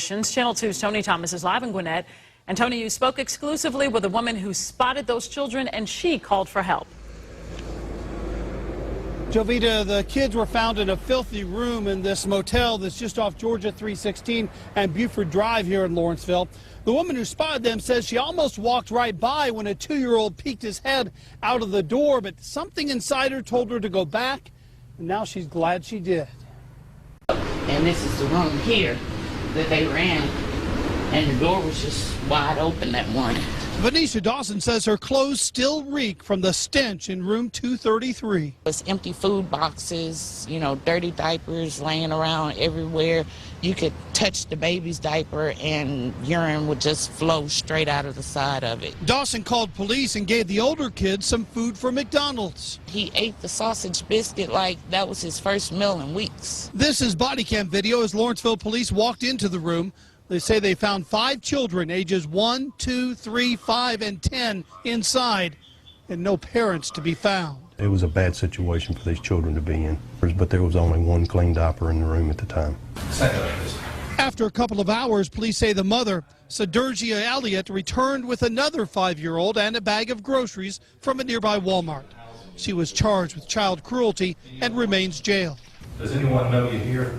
Channel 2's Tony Thomas is live in Gwinnett. And Tony, you spoke exclusively with a woman who spotted those children, and she called for help. Jovita, the kids were found in a filthy room in this motel that's just off Georgia 316 and Buford Drive here in Lawrenceville. The woman who spotted them says she almost walked right by when a 2-year-old peeked his head out of the door, but something inside her told her to go back, and now she's glad she did. And this is the room here that they were in, and the door was just wide open that morning. Venetia Dawson says her clothes still reek from the stench in room 233. It's empty food boxes, you know, dirty diapers laying around everywhere. You could touch the baby's diaper and urine would just flow straight out of the side of it. Dawson called police and gave the older kids some food from McDonald's. He ate the sausage biscuit like that was his first meal in weeks. This is body cam video as Lawrenceville police walked into the room. They say they found 5 children, ages 1, 2, 3, 5, and 10 inside, and no parents to be found. It was a bad situation for these children to be in, but there was only one clean diaper in the room at the time. After a couple of hours, police say the mother, Sadergia Elliot, returned with another 5-year-old and a bag of groceries from a nearby Walmart. She was charged with child cruelty and remains jailed. Does anyone know you here?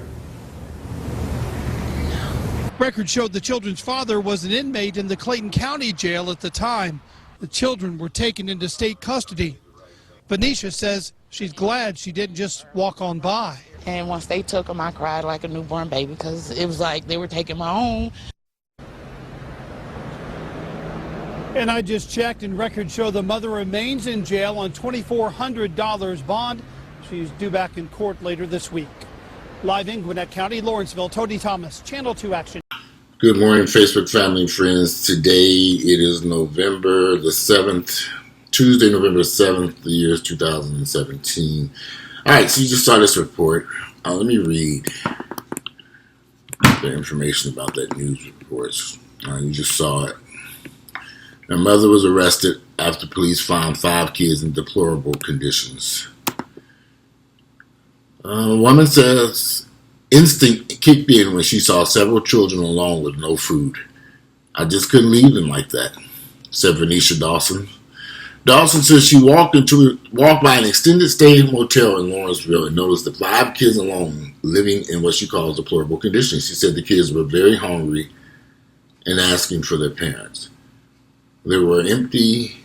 Records showed the children's father was an inmate in the Clayton County jail at the time. The children were taken into state custody. Venetia says she's glad she didn't just walk on by. And once they took him, I cried like a newborn baby because it was like they were taking my own. And I just checked, and records show the mother remains in jail on $2,400 bond. She's due back in court later this week. Live in Gwinnett County, Lawrenceville, Tony Thomas, Channel 2 Action. Good morning, Facebook family and friends. Today it is November the 7th, Tuesday, November 7th, the year is 2017. All right, so you just saw this report. Let me read the information about that news report. You just saw it. A mother was arrested after police found 5 kids in deplorable conditions. A woman says instinct kicked in when she saw several children alone with no food. I just couldn't leave them like that, said Venetia Dawson. Dawson says she walked by an extended stay motel in Lawrenceville and noticed the 5 kids alone living in what she calls deplorable conditions. She said the kids were very hungry and asking for their parents. There were empty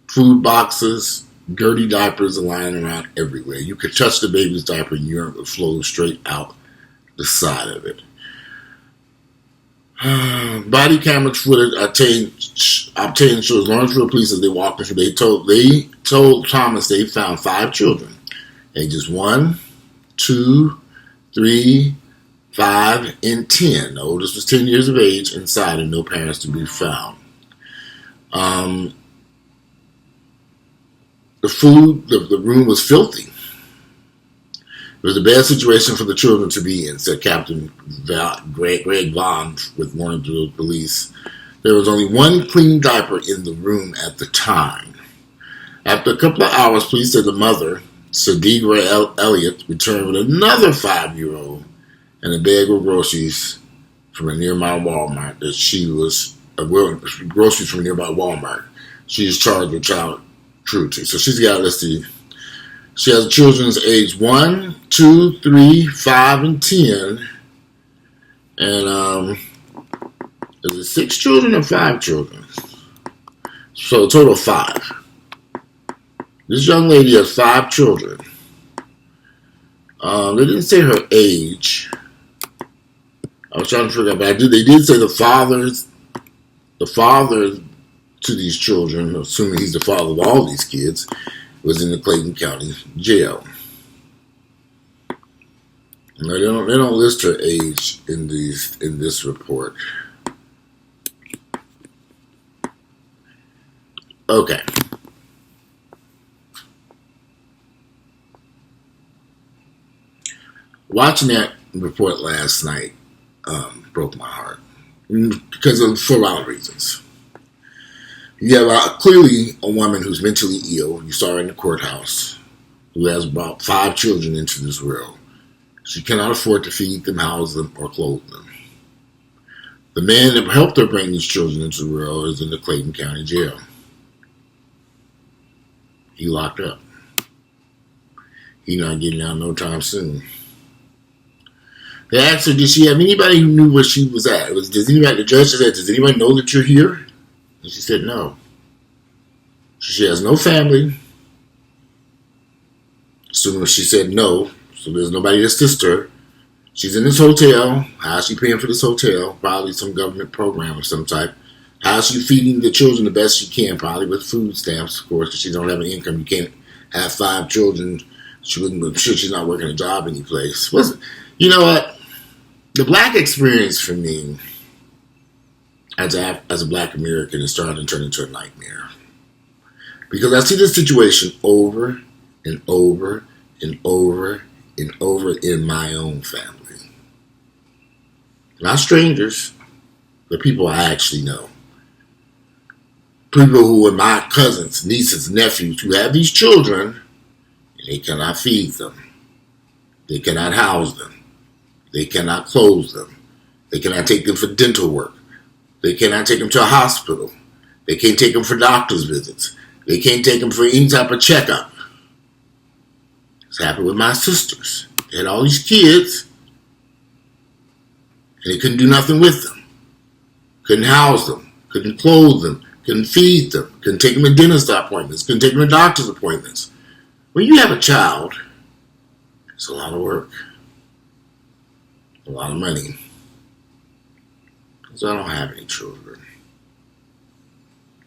food boxes, dirty diapers lying around everywhere. You could touch the baby's diaper and urine would flow straight out the side of it. Body camera footage obtained shows Lawrenceville police as they walked through. They told Thomas they found 5 children, ages 1, 2, 3, 5, and 10. The oldest was 10 years of age inside and no parents to be found. The room was filthy. It was a bad situation for the children to be in, said Capt.Greg Vaughn with Lawrenceville police. There was only one clean diaper in the room at the time. After a couple of hours, police said the mother, Sadergia Elliot, returned with another 5-year-old and a bag of groceries from a nearby Walmart. Groceries from a nearby Walmart. She is charged with child cruelty. So she's got, let's see, she has children's age 1, 2, 3, 5, and 10. And is it 6 children or 5 children? So a total of 5. This young lady has 5 children. They didn't say her age. I was trying to figure out, but they did say the father to these children, assuming he's the father of all these kids, was in the Clayton County jail. No, they don't list her age in this report. Okay. Watching that report last night broke my heart for a lot of reasons. You have clearly a woman who's mentally ill. You saw her in the courthouse, who has brought 5 children into this world. She cannot afford to feed them, house them, or clothe them. The man that helped her bring these children into the world is in the Clayton County jail. He locked up. He not getting out no time soon. They asked her, did she have anybody who knew where she was at? The judge said, does anybody know that you're here? And she said, no. She has no family. So she said no. So there's nobody to assist her. She's in this hotel. How's she paying for this hotel? Probably some government program of some type. How's she feeding the children the best she can? Probably with food stamps, of course, because she don't have an income. You can't have 5 children. I'm sure she's not working a job any place. You know what? The black experience for me as a black American is starting to turn into a nightmare. Because I see this situation over and over and over and over in my own family. Not strangers, but people I actually know. People who are my cousins, nieces, nephews, who have these children, and they cannot feed them. They cannot house them. They cannot clothe them. They cannot take them for dental work. They cannot take them to a hospital. They can't take them for doctor's visits. They can't take them for any type of checkup. It's happened with my sisters. They had all these kids, and they couldn't do nothing with them. Couldn't house them. Couldn't clothe them. Couldn't feed them. Couldn't take them to dentist appointments. Couldn't take them to doctor's appointments. When you have a child, it's a lot of work. A lot of money. So I don't have any children.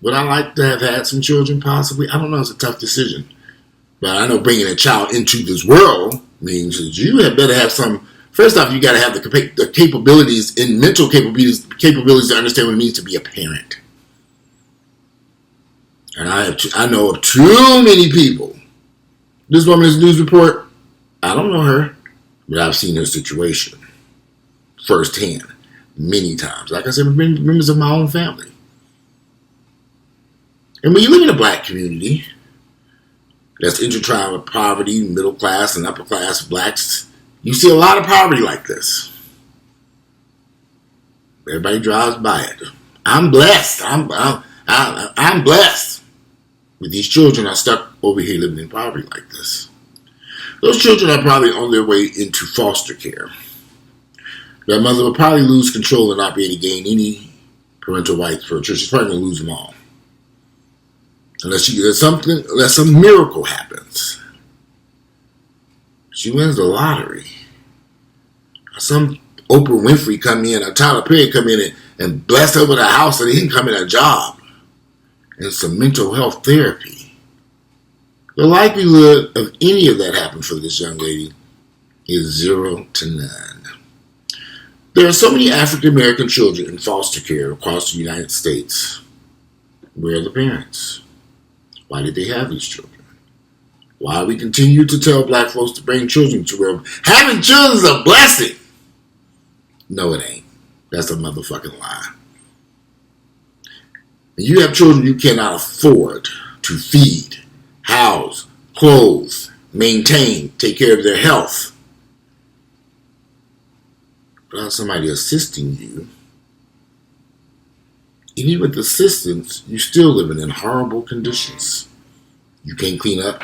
Would I like to have had some children possibly? I don't know. It's a tough decision. But I know bringing a child into this world means that you had better have some. First off, you got to have the capabilities and mental capabilities to understand what it means to be a parent. And I know of too many people. This woman is a news report. I don't know her, but I've seen her situation firsthand many times. Like I said, members of my own family. And when you live in a black community that's intertwined with poverty, middle class and upper class blacks, you see a lot of poverty like this. Everybody drives by it. I'm blessed. I'm blessed. But these children are stuck over here living in poverty like this. Those children are probably on their way into foster care. Their mother will probably lose control and not be able to gain any parental rights for her children. She's probably going to lose them all. Unless some miracle happens. She wins the lottery. Some Oprah Winfrey come in, or Tyler Perry come in and bless her with a house so they can come in a job. And some mental health therapy. The likelihood of any of that happening for this young lady is 0 to none. There are so many African American children in foster care across the United States. Where are the parents? Why did they have these children? Why we continue to tell black folks to bring children to where having children is a blessing? No, it ain't. That's a motherfucking lie. When you have children you cannot afford to feed, house, clothe, maintain, take care of their health, without somebody assisting you, even with assistance, you're still living in horrible conditions. You can't clean up.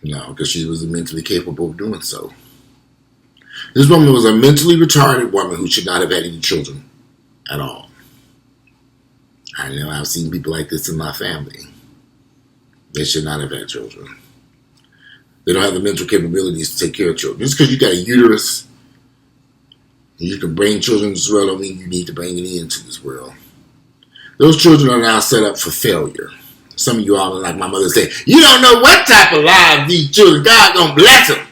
No, because she was mentally capable of doing so. This woman was a mentally retarded woman who should not have had any children at all. I know I've seen people like this in my family. They should not have had children. They don't have the mental capabilities to take care of children. Just because you got a uterus and you can bring children into this world don't mean you need to bring any into this world. Those children are now set up for failure. Some of you all are like my mother said, you don't know what type of lives these children, God gonna bless them.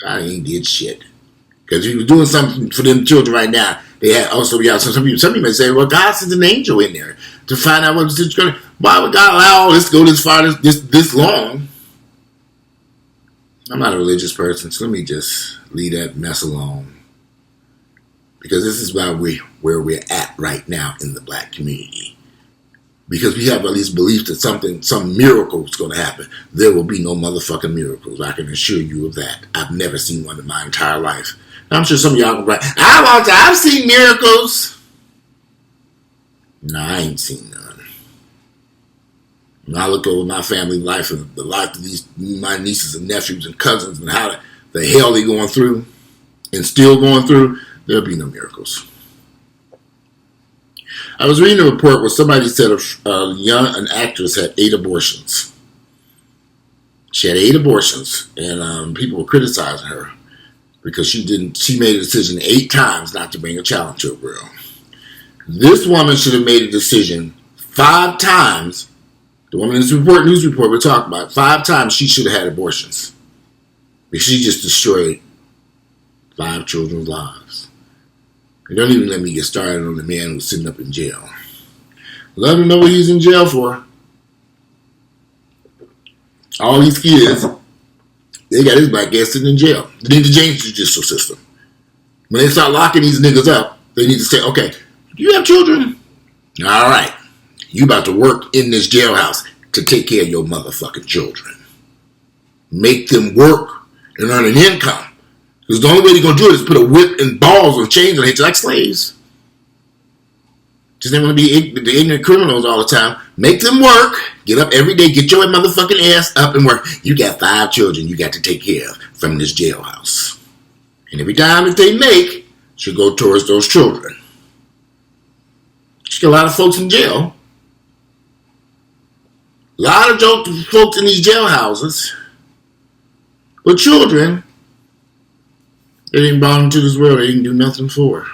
God ain't did shit. Because if you were doing something for them children right now, they had also some people may say, well, God sent an angel in there to find out what's going on. Why would God allow all this to go this far, this long? I'm not a religious person, so let me just leave that mess alone. Because this is where we're at right now in the black community. Because we have at least belief that some miracle is going to happen. There will be no motherfucking miracles. I can assure you of that. I've never seen one in my entire life. I'm sure some of y'all can write. I've seen miracles. No, I ain't seen none. When I look over my family life and the life of my nieces and nephews and cousins and how the hell they going through and still going through, there'll be no miracles. I was reading a report where somebody said an actress had 8 abortions. She had 8 abortions, and people were criticizing her because she made a decision 8 times not to bring a child to a world. This woman should have made a decision 5 times. The woman in this news report we're talking about, 5 times she should have had abortions. Because she just destroyed 5 children's lives. And don't even let me get started on the man who's sitting up in jail. Let him know what he's in jail for. All these kids, they got his black ass sitting in jail. They need to change the judicial system. When they start locking these niggas up, they need to say, okay, do you have children? All right. You about to work in this jailhouse to take care of your motherfucking children. Make them work and earn an income. Because the only way they're going to do it is put a whip and balls and chains on heads like slaves. Just they want to be the ignorant criminals all the time. Make them work. Get up every day. Get your motherfucking ass up and work. You got 5 children you got to take care of from this jailhouse. And every time that they make should go towards those children. There's a lot of folks in jail. A lot of folks in these jailhouses with children. They didn't brought into this world. They didn't do nothing for.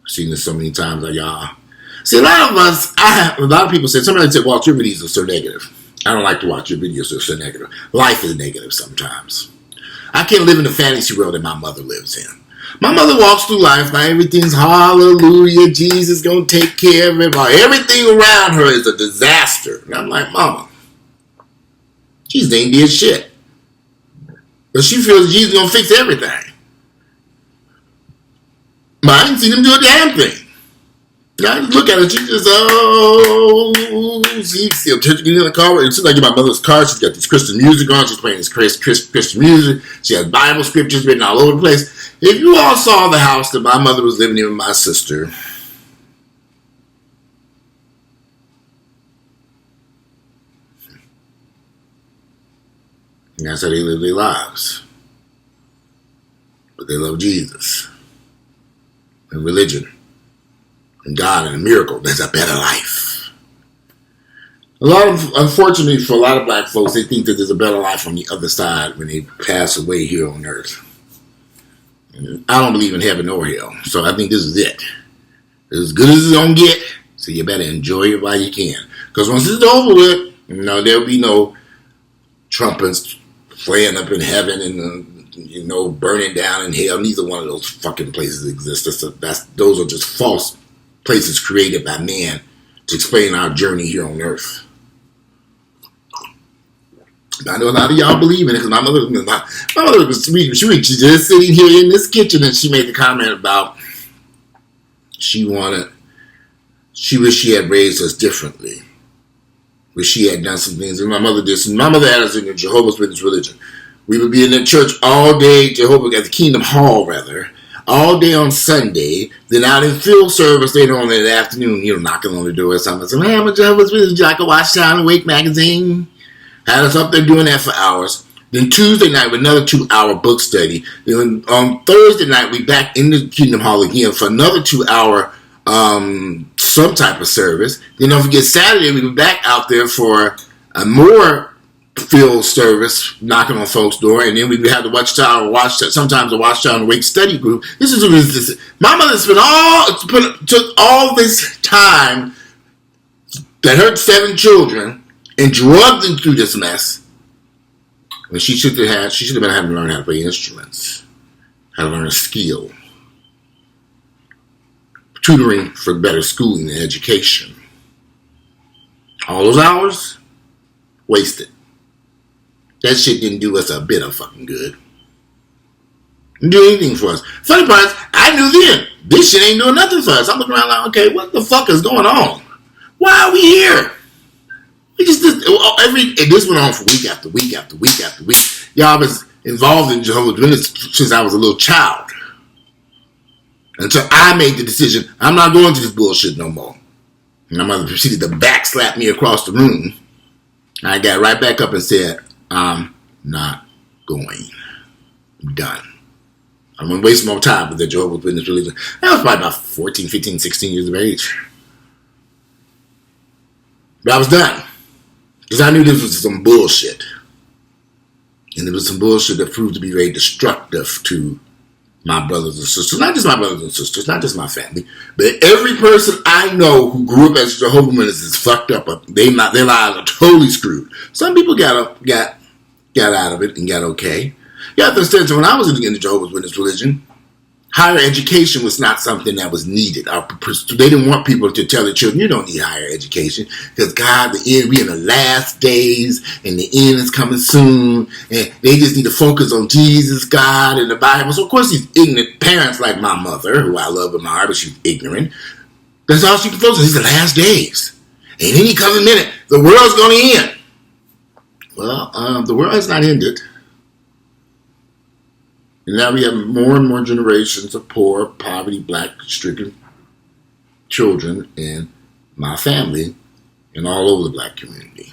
I've seen this so many times. Like, y'all. See, a lot of people said, somebody said, well, your videos are so negative. I don't like to watch your videos. They're so negative. Life is negative sometimes. I can't live in the fantasy world that my mother lives in. My mother walks through life. Now everything's hallelujah. Jesus going to take care of it. Everything around her is a disaster. And I'm like, Mama, Jesus ain't did shit. But she feels Jesus going to fix everything. But I ain't seen him do a damn thing. I just look at her. She just, see I'm getting in the car. It seems like in my mother's car. She's got this Christian music on. She's playing this Christian music. She has Bible scriptures written all over the place. If you all saw the house that my mother was living in with my sister, and that's how they live their lives. But they love Jesus and religion and God and a miracle. There's a better life. Unfortunately for a lot of black folks, they think that there's a better life on the other side when they pass away here on earth. And I don't believe in heaven or hell. So I think this is it. It's as good as it's going to get. So you better enjoy it while you can. Because once it's over with, there'll be no trumpets flaying up in heaven and burning down in hell. Neither one of those fucking places exist. Those are just false places created by man to explain our journey here on earth. I know a lot of y'all believe in it because my mother was sweet. She was just sitting here in this kitchen and she made the comment about she wished she had raised us differently. Wish she had done some things. And my mother did. My mother had us in the Jehovah's Witness religion. We would be in the church all day, at the Kingdom Hall rather, all day on Sunday. Then out in field service later on in the afternoon, knocking on the door or something. So, hey, I'm a Jehovah's Witness. Would you like to watch Sound Awake magazine? Had us up there doing that for hours. Then Tuesday night with another 2-hour book study. Then on Thursday night we back in the Kingdom Hall again for another 2-hour some type of service. Then don't forget Saturday we were back out there for a more field service, knocking on folks' door, and then we would have the sometimes the Watchtower Awake study group. This is my mother took all this time that her 7 children and drugged them through this mess. When she should have been having to learn how to play instruments, how to learn a skill, tutoring for better schooling and education. All those hours wasted. That shit didn't do us a bit of fucking good. Didn't do anything for us. Funny part is, I knew then this shit ain't doing nothing for us. I'm looking around like, okay, what the fuck is going on? Why are we here? We just this went on for week after week after week after week. Y'all was involved in Jehovah's Witnesses since I was a little child. Until I made the decision, I'm not going to this bullshit no more. And my mother proceeded to backslap me across the room. I got right back up and said, I'm not going. I'm done. I'm going to waste more time with the Jehovah's Witness religion. I was probably about 14, 15, 16 years of age. But I was done. Because I knew this was some bullshit. And it was some bullshit that proved to be very destructive to my brothers and sisters. Not just my brothers and sisters, not just my family, but every person I know who grew up as Jehovah's Witnesses is fucked up. Their lives are totally screwed. Some people got out of it and got okay. You have to understand, so when I was in the Jehovah's Witness religion, higher education was not something that was needed. They didn't want people to tell their children, you don't need higher education, because God, we're in the last days, and the end is coming soon, and they just need to focus on Jesus, God, and the Bible. So, of course, these ignorant parents like my mother, who I love in my heart, but she's ignorant, that's all she can focus on. These are the last days. And any coming minute, the world's going to end. Well, the world has not ended. And now we have more and more generations of poor, poverty, black-stricken children in my family and all over the black community.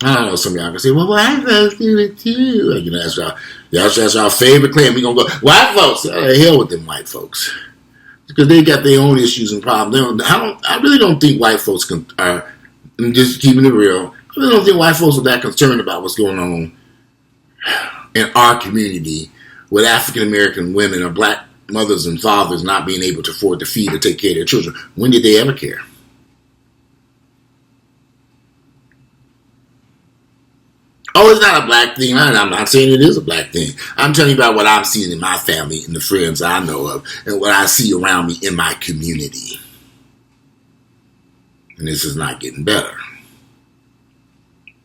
I don't know, some of y'all can say, well, white folks do it too. You know, that's our favorite claim. We're going to go, white folks, the hell with them white folks. Because they got their own issues and problems. I really don't think white folks I'm just keeping it real, I really don't think white folks are that concerned about what's going on in our community with African American women or black mothers and fathers not being able to afford to feed or take care of their children. When did they ever care? Oh, it's not a black thing. I'm not saying it is a black thing. I'm telling you about what I'm seeing in my family and the friends I know of and what I see around me in my community. And this is not getting better.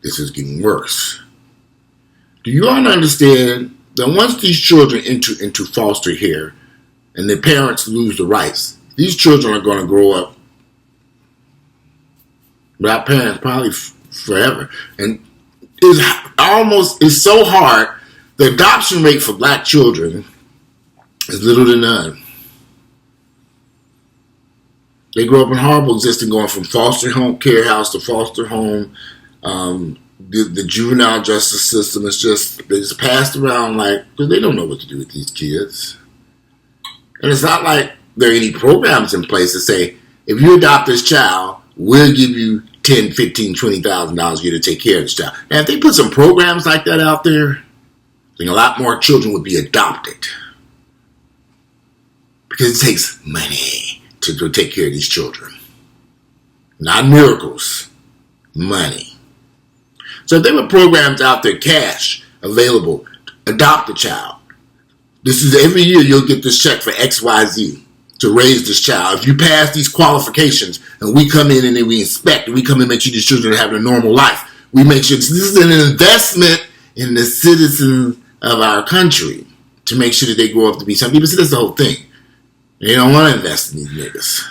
This is getting worse. Do you all understand that once these children enter into foster care and their parents lose the rights, these children are going to grow up without parents probably forever. And it's so hard. The adoption rate for black children is little to none. They grow up in horrible existence, going from foster home, care house to foster home. The juvenile justice system is they just passed around because they don't know what to do with these kids. And it's not like there are any programs in place that say, if you adopt this child, we'll give you $10,000, $15,000, $20,000 a year to take care of this child. Now, if they put some programs like that out there, I think a lot more children would be adopted. Because it takes money to take care of these children. Not miracles. Money. So if there were programs out there, cash available, adopt a child. This is every year you'll get this check for XYZ to raise this child. If you pass these qualifications and we come in and then we inspect and we come in and make sure these children have a normal life, we make sure this is an investment in the citizens of our country to make sure that they grow up to be some people. See, that's the whole thing. They don't want to invest in these niggas.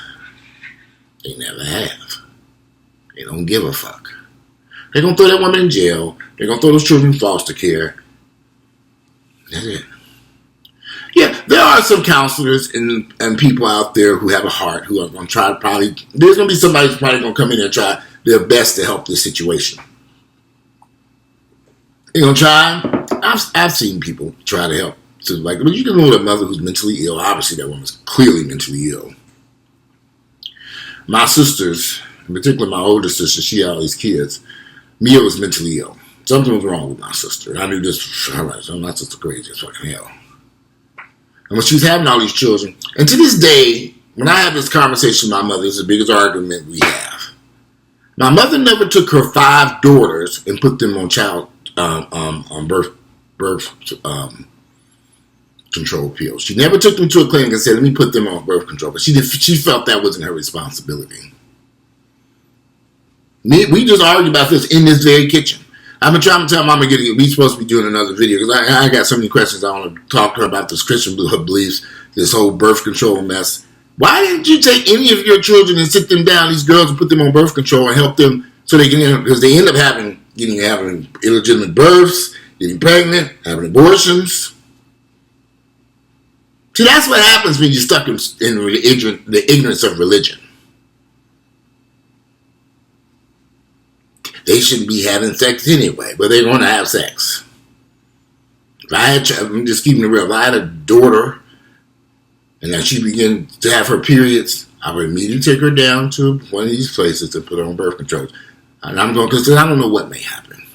They never have. They don't give a fuck. They're going to throw that woman in jail. They're going to throw those children in foster care. That's it. Yeah, there are some counselors and people out there who have a heart who are going to try to there's going to be somebody who's probably going to come in and try their best to help this situation. They're going to try. I've seen people try to help. So you can know a mother who's mentally ill. Obviously, that woman's clearly mentally ill. My sisters, in particular my older sister, she had all these kids. Mia was mentally ill. Something was wrong with my sister. I knew this. All right, so my sister crazy as fucking hell. And when she was having all these children, and to this day, when I have this conversation with my mother, it's the biggest argument we have. My mother never took her 5 daughters and put them on birth control pills. She never took them to a clinic and said, let me put them on birth control. But she felt that wasn't her responsibility. We just argued about this in this very kitchen. I've been trying to tell Mama we supposed to be doing another video because I got so many questions. I want to talk to her about this Christian beliefs, this whole birth control mess. Why didn't you take any of your children and sit them down, these girls, and put them on birth control and help them so they can, because they end up having having illegitimate births, getting pregnant, having abortions. See, that's what happens when you're stuck in the ignorance of religion. They shouldn't be having sex anyway, but they're going to have sex. I'm just keeping it real. If I had a daughter and then she began to have her periods, I would immediately take her down to one of these places to put her on birth control. And I'm going, because I don't know what may happen.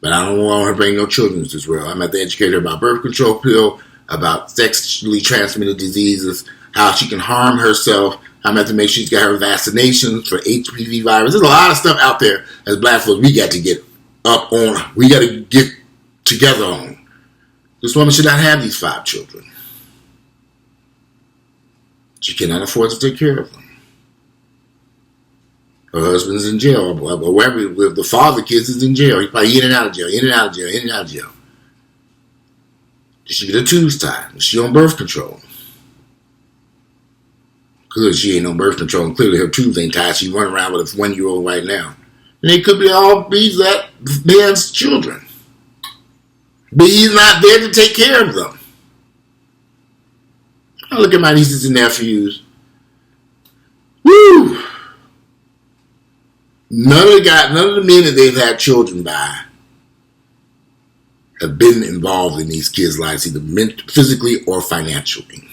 But I don't want her to bring no children into this world. I'm going to educate her about birth control pill, about sexually transmitted diseases, how she can harm herself. I'm going to have to make sure she's got her vaccinations for HPV virus. There's a lot of stuff out there as black folks we got to get up on. We got to get together on. This woman should not have these 5 children. She cannot afford to take care of them. Her husband's in jail, or wherever the father kids is in jail. He's probably in and out of jail, in and out of jail, in and out of jail. Did she get her tubes tied? Is she on birth control? Clearly she ain't on birth control, and clearly her tubes ain't tied. She's running around with a 1-year-old right now. And they could be all be that man's children. But he's not there to take care of them. I look at my nieces and nephews. Woo! None of the men that they've had children by have been involved in these kids' lives, either physically or financially.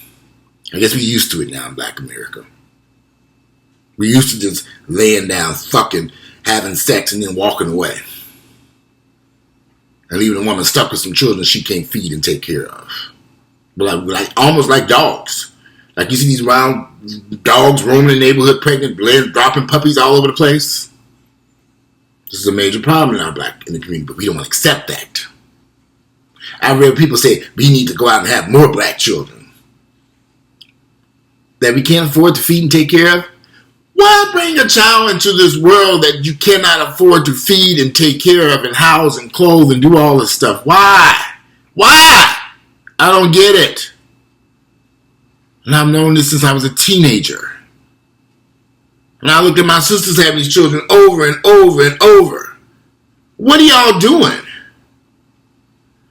I guess we're used to it now in Black America. We're used to just laying down, fucking, having sex, and then walking away. And leaving a woman stuck with some children she can't feed and take care of. But like almost like dogs. Like you see these wild dogs roaming in the neighborhood, pregnant, dropping puppies all over the place. This is a major problem in the community, but we don't want to accept that. I read people say we need to go out and have more black children that we can't afford to feed and take care of. Why bring a child into this world that you cannot afford to feed and take care of and house and clothe and do all this stuff? Why? Why? I don't get it. And I've known this since I was a teenager. And I look at my sisters having these children over and over and over. What are y'all doing?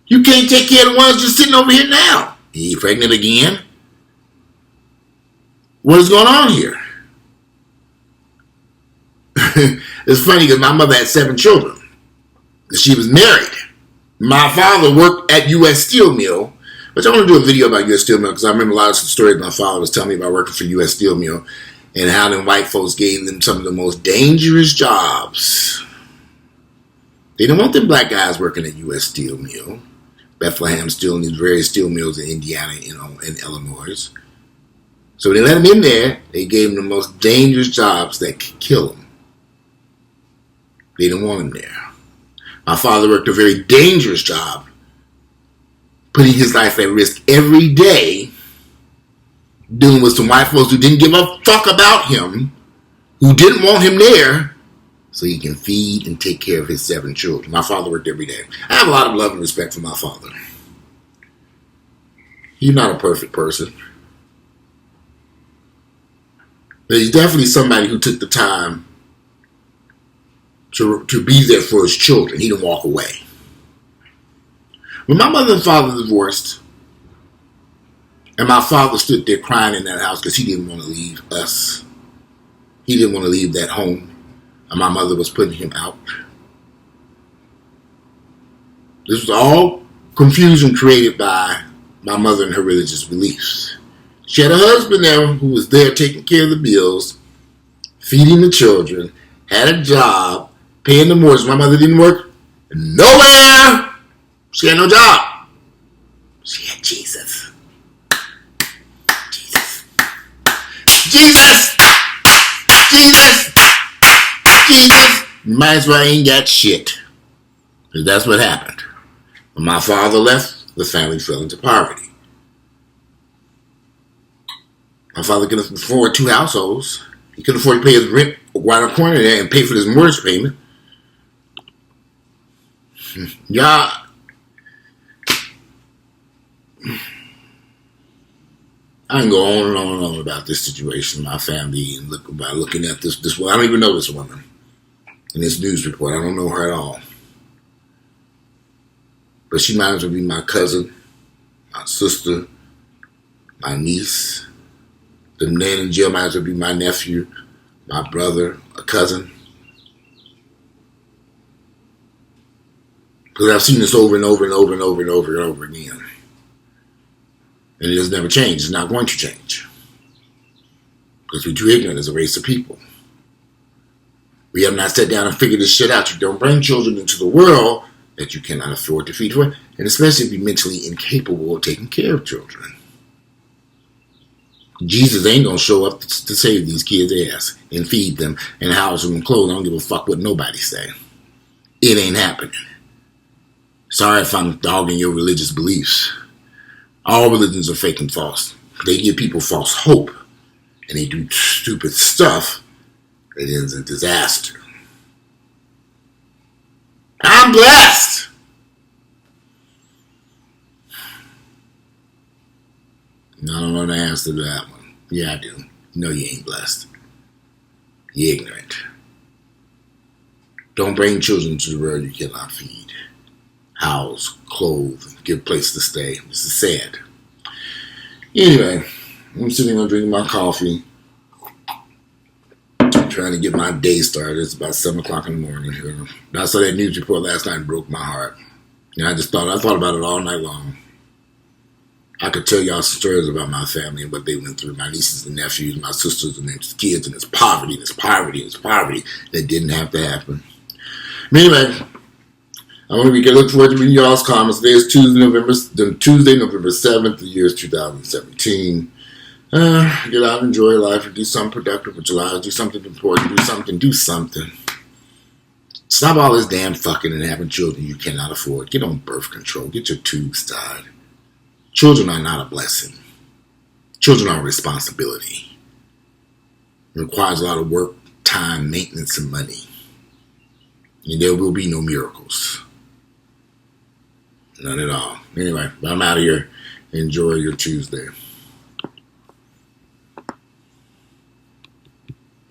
You can't take care of the ones just sitting over here now. Are you pregnant again? What is going on here? It's funny because my mother had 7 children. She was married. My father worked at U.S. Steel Mill, which I want to do a video about U.S. Steel Mill because I remember a lot of the stories my father was telling me about working for U.S. Steel Mill and how them white folks gave them some of the most dangerous jobs. They didn't want them black guys working at U.S. Steel Mill, Bethlehem Steel, and these various steel mills in Indiana and Illinois. So when they let them in there, they gave them the most dangerous jobs that could kill them. They didn't want him there. My father worked a very dangerous job, putting his life at risk every day, dealing with some white folks who didn't give a fuck about him, who didn't want him there, so he can feed and take care of his 7 children. My father worked every day. I have a lot of love and respect for my father. He's not a perfect person. But he's definitely somebody who took the time to be there for his children. He didn't walk away. When my mother and father divorced, and my father stood there crying in that house because he didn't want to leave us. He didn't want to leave that home. And my mother was putting him out. This was all confusion created by my mother and her religious beliefs. She had a husband there who was there taking care of the bills, feeding the children, had a job, paying the mortgage. My mother didn't work nowhere. She had no job. She had Jesus. Jesus. Jesus. Jesus. Jesus. Might as well ain't got shit. Because that's what happened. When my father left, the family fell into poverty. My father couldn't afford 2 households. He couldn't afford to pay his rent right on the corner there and pay for his mortgage payment. Y'all, I can go on and on and on about this situation, my family, and looking at this. Well, I don't even know this woman in this news report. I don't know her at all. But she might as well be my cousin, my sister, my niece. The man in jail might as well be my nephew, my brother, a cousin. Because I've seen this over and over and over and over and over and over again. And it has never changed. It's not going to change. Because we're too ignorant as a race of people. We have not sat down and figured this shit out. You don't bring children into the world that you cannot afford to feed for, and especially if you're mentally incapable of taking care of children. Jesus ain't gonna show up to save these kids' ass and feed them and house them and clothe them. I don't give a fuck what nobody say. It ain't happening. Sorry if I'm dogging your religious beliefs. All religions are fake and false. They give people false hope, and they do stupid stuff that ends in disaster. I'm blessed. I don't know the answer to that one. Yeah, I do. No, you ain't blessed. You're ignorant. Don't bring children to the world you cannot feed, house, clothe, give a place to stay. This is sad. Anyway, I'm sitting there drinking my coffee, trying to get my day started. It's about 7 o'clock in the morning. I saw that news report last night and broke my heart. And I thought about it all night long. I could tell y'all stories about my family and what they went through, my nieces and nephews, my sisters and their kids, and it's poverty, and it's poverty, and it's poverty that didn't have to happen. But anyway, we can look forward to reading y'all's comments. Today is Tuesday, November 7th, the year is 2017. Get out, enjoy life, and do something productive with your lives. Do something important. Do something. Stop all this damn fucking and having children you cannot afford. Get on birth control. Get your tubes tied. Children are not a blessing. Children are a responsibility. It requires a lot of work, time, maintenance, and money. And there will be no miracles. None at all. Anyway, I'm out of here. Enjoy your Tuesday.